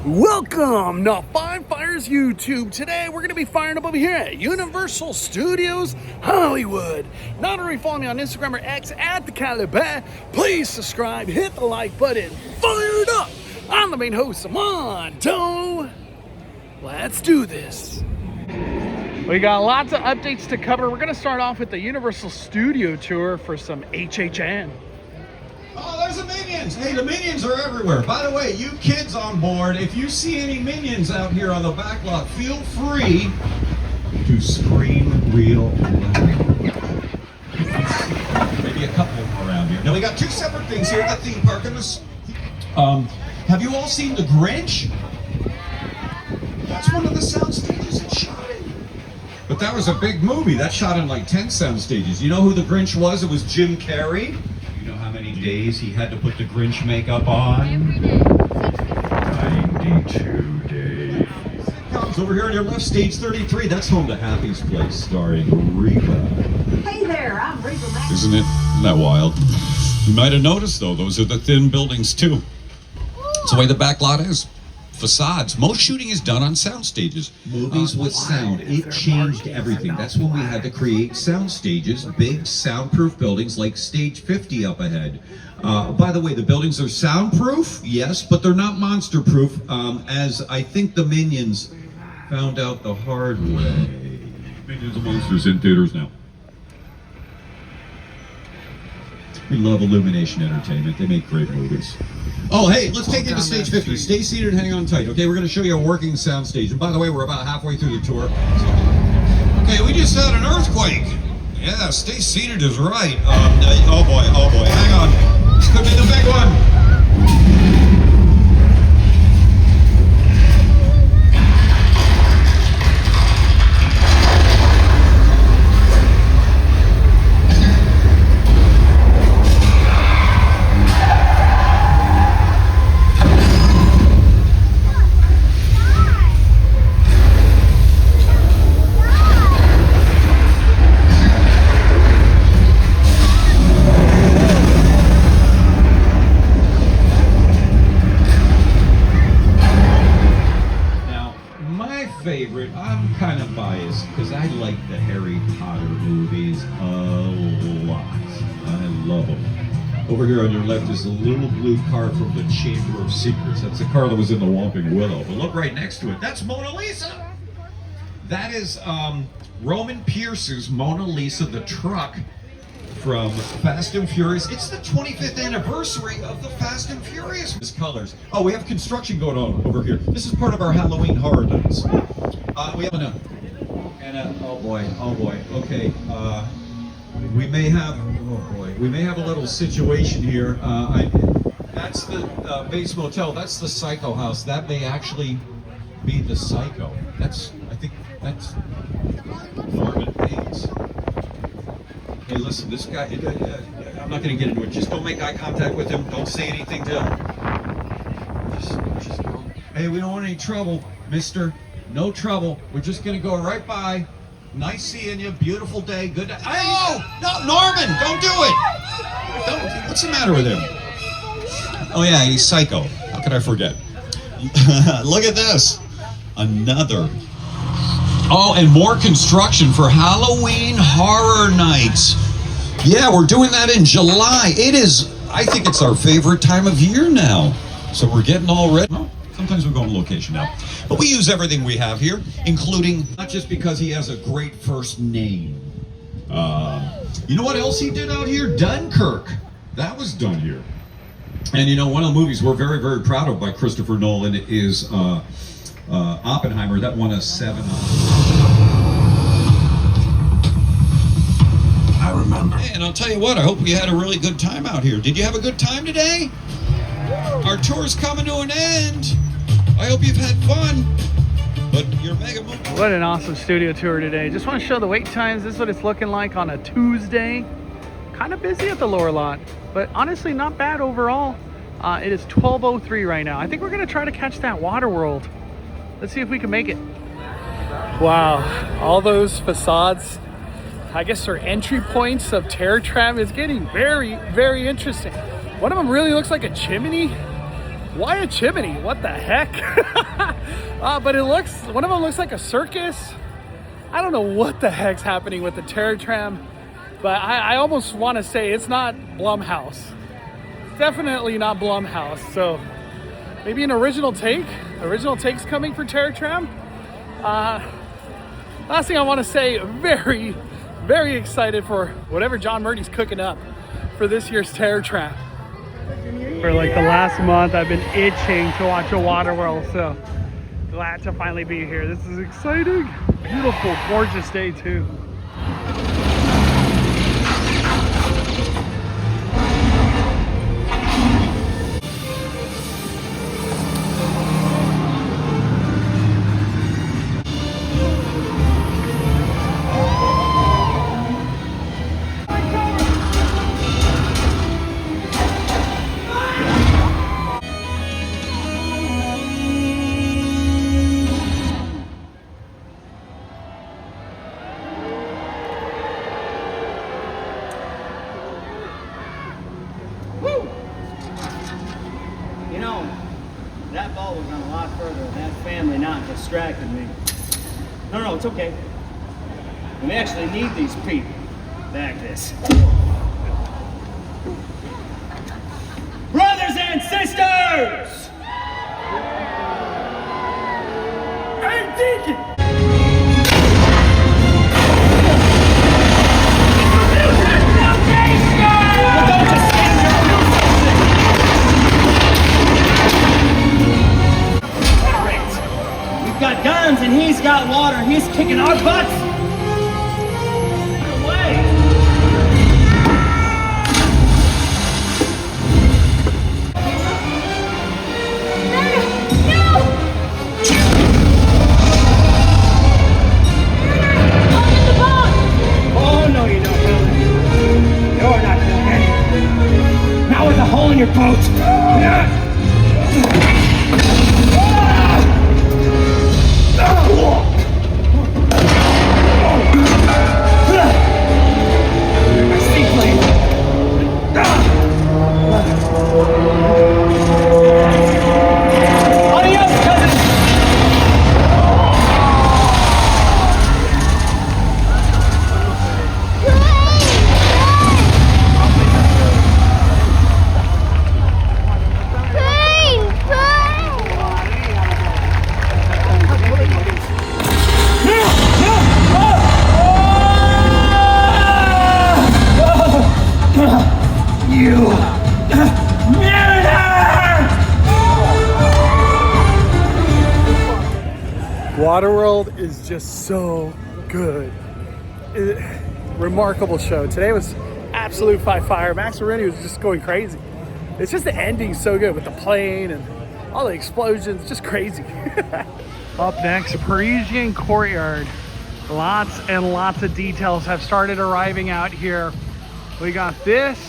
Welcome to Five Fires YouTube. Today we're going to be firing up over here at Universal Studios Hollywood. Not only follow me on Instagram or X at the Caliban, please subscribe, hit the like button, fired up. I'm the main host, Mondo. Let's do this. We got lots of updates to cover. We're going to start off with the Universal Studio Tour for some HHN. Oh, there's the Minions. Hey, the Minions are everywhere. By the way, you kids on board, if you see any Minions out here on the back lot, feel free to scream real loud. Maybe a couple of them around here. Now, we got two separate things here at the theme park. Have you all seen The Grinch? That's one of the sound stages it shot in. But that was a big movie. That shot in like 10 sound stages. You know who The Grinch was? It was Jim Carrey. How many days he had to put the Grinch makeup on? 92 days. Over here on your left, stage 33. That's home to Happy's Place, starring Reba. Hey there, I'm Reba. Isn't that wild? You might have noticed, though, those are the thin buildings, too. It's the way the back lot is. Facades. Most shooting is done on sound stages. Movies with sound. It changed everything. That's when we had to create sound stages, big soundproof buildings like Stage 50 up ahead. By the way, the buildings are soundproof, yes, but they're not monster-proof, as I think the Minions found out the hard way. Minions and Monsters in theaters now. We love Illumination Entertainment. They make great movies. Oh, hey, let's take you to stage 50. Stay seated and hang on tight, okay? We're going to show you a working sound stage. And by the way, we're about halfway through the tour. Okay, we just had an earthquake. Yeah, stay seated is right. Oh boy, hang on. This could be the big one. Favorite, I'm kind of biased because I like the Harry Potter movies a lot. I love them. Over here on your left is a little blue car from the Chamber of Secrets. That's the car that was in the Whomping Willow. But look right next to it. That's Mona Lisa. That is Roman Pierce's Mona Lisa, the truck from Fast and Furious. It's the 25th anniversary of the Fast and Furious. His colors. Oh, we have construction going on over here. This is part of our Halloween Horror Nights. We have oh boy. Okay. We may have a little situation here. That's the base motel. That's the Psycho house. That may actually be the Psycho. I think that's Norman Bates. Hey, listen, this guy, I'm not going to get into it. Just don't make eye contact with him. Don't say anything to him. Just go. Hey, we don't want any trouble, mister. No trouble. We're just going to go right by. Nice seeing you. Beautiful day. Good day. Oh! No, Norman! Don't do it! What's the matter with him? Oh, yeah, he's psycho. How could I forget? Look at this. Another. Oh, and more construction for Halloween Horror Nights. Yeah, we're doing that in July. I think it's our favorite time of year now. So we're getting all ready. Well, sometimes we go on location now. But we use everything we have here, including, not just because he has a great first name. You know what else he did out here? Dunkirk. That was done here. And you know, one of the movies we're very, very proud of by Christopher Nolan is Oppenheimer. That won us 7 I remember. Hey, and I'll tell you what, I hope you had a really good time out here. Did you have a good time today? Our tour's coming to an end. I hope you've had fun. But your mega movie. What an awesome studio tour today. Just want to show the wait times. This is what it's looking like on a Tuesday. Kind of busy at the lower lot, but honestly not bad overall. It is 12:03 right now. I think we're going to try to catch that WaterWorld. Let's see if we can make it. Wow, all those facades, I guess they're entry points of Tram is getting very, very interesting. One of them really looks like a chimney. Why a chimney? What the heck? But one of them looks like a circus. I don't know what the heck's happening with the Terror Tram, but I almost want to say it's not Blumhouse. Definitely not Blumhouse. So maybe an original take. Original take's coming for Terror Tram. Last thing I want to say, very, very excited for whatever John Murdy's cooking up for this year's Terror Tram. For like the last month, I've been itching to watch a WaterWorld, so glad to finally be here. This is exciting. Beautiful, gorgeous day too. You know, that ball was gone a lot further and that family not distracted me. No, it's okay. We actually need these people. Back this. Brothers and sisters! Hey, Deacon! We've got guns and he's got water. He's kicking our butts. Get away. Oh, no, you don't, really. You're not doing anything. Not with a hole in your boat. WaterWorld is just so good. Remarkable show. Today was absolute fire. Max Marini was just going crazy. It's just the ending's so good with the plane and all the explosions, just crazy. Up next, Parisian Courtyard. Lots and lots of details have started arriving out here. We got this.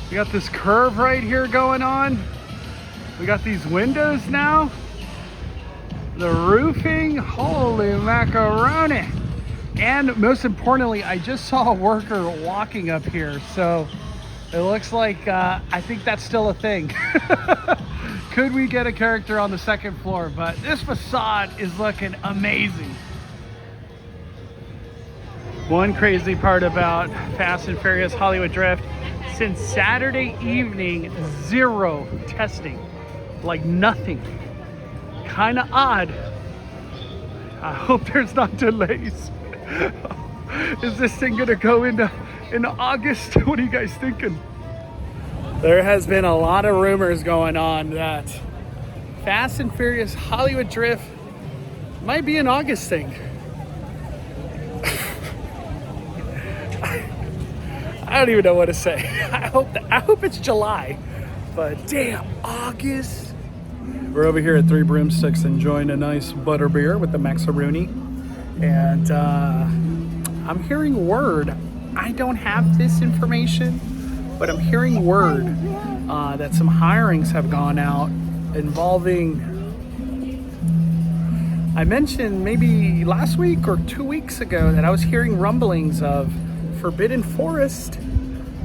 We got this curve right here going on. We got these windows now. The roofing, holy macaroni. And most importantly, I just saw a worker walking up here. So it looks like, I think that's still a thing. Could we get a character on the second floor? But this facade is looking amazing. One crazy part about Fast and Furious Hollywood Drift, since Saturday evening, 0 testing, like nothing. Kind of odd. I hope there's not delays. Is this thing gonna go into August? What are you guys thinking? There has been a lot of rumors going on that Fast and Furious Hollywood Drift might be an August thing. I don't even know what to say. I hope it's July, but damn, August. We're over here at Three Broomsticks enjoying a nice butterbeer with the Maxaroni. And I'm hearing word, I don't have this information, but I'm hearing word that some hirings have gone out involving, I mentioned maybe last week or 2 weeks ago that I was hearing rumblings of Forbidden Forest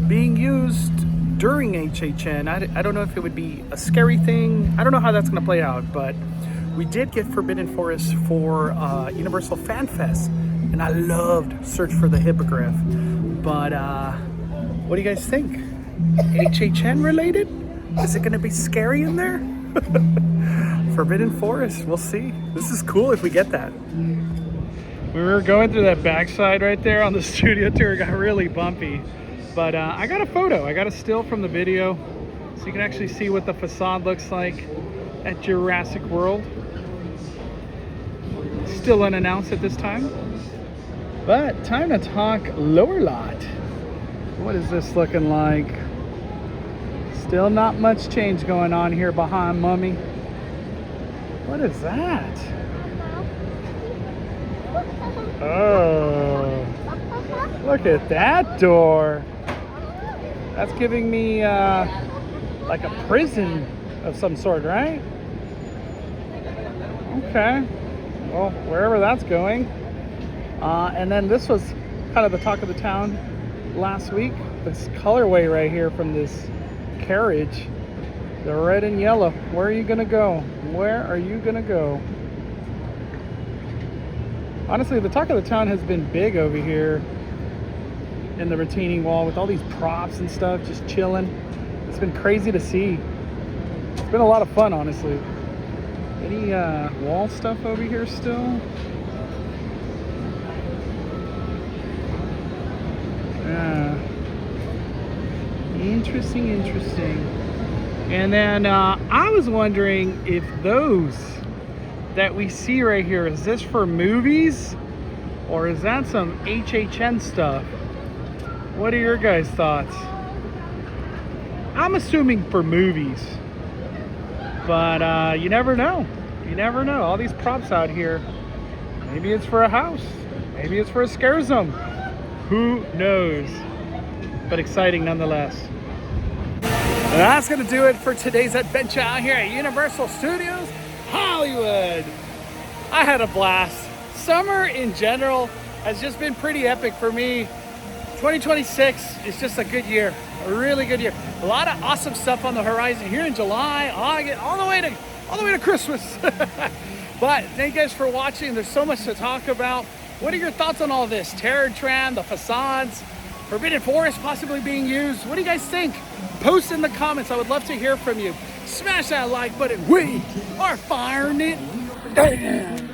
being used during HHN. I don't know if it would be a scary thing. I don't know how that's going to play out, but we did get Forbidden Forest for Universal Fan Fest, and I loved Search for the Hippogriff. But what do you guys think? HHN related? Is it going to be scary in there? Forbidden Forest, we'll see. This is cool if we get that. We were going through that backside right there on the studio tour. It got really bumpy. But I got a photo. I got a still from the video. So you can actually see what the facade looks like at Jurassic World. Still unannounced at this time. But time to talk lower lot. What is this looking like? Still not much change going on here behind Mummy. What is that? Oh, look at that door. That's giving me like a prison of some sort, right? Okay. Well, wherever that's going. And then this was kind of the talk of the town last week. This colorway right here from this carriage. The red and yellow. Where are you gonna go? Where are you gonna go? Honestly, the talk of the town has been big over here in the retaining wall with all these props and stuff, just chilling. It's been crazy to see. It's been a lot of fun, honestly. Any wall stuff over here still? Yeah. Interesting, interesting. And then I was wondering if those that we see right here, is this for movies or is that some HHN stuff? What are your guys' thoughts? I'm assuming for movies, but you never know. You never know. All these props out here. Maybe it's for a house. Maybe it's for a scare zone. Who knows? But exciting nonetheless. And that's going to do it for today's adventure out here at Universal Studios Hollywood. I had a blast. Summer in general has just been pretty epic for me. 2026 is just a good year, a really good year. A lot of awesome stuff on the horizon here in July, August, all the way to Christmas. But thank you guys for watching. There's so much to talk about. What are your thoughts on all this? Terror Tram, the facades, Forbidden Forest possibly being used. What do you guys think? Post in the comments. I would love to hear from you. Smash that like button. We are firing it down.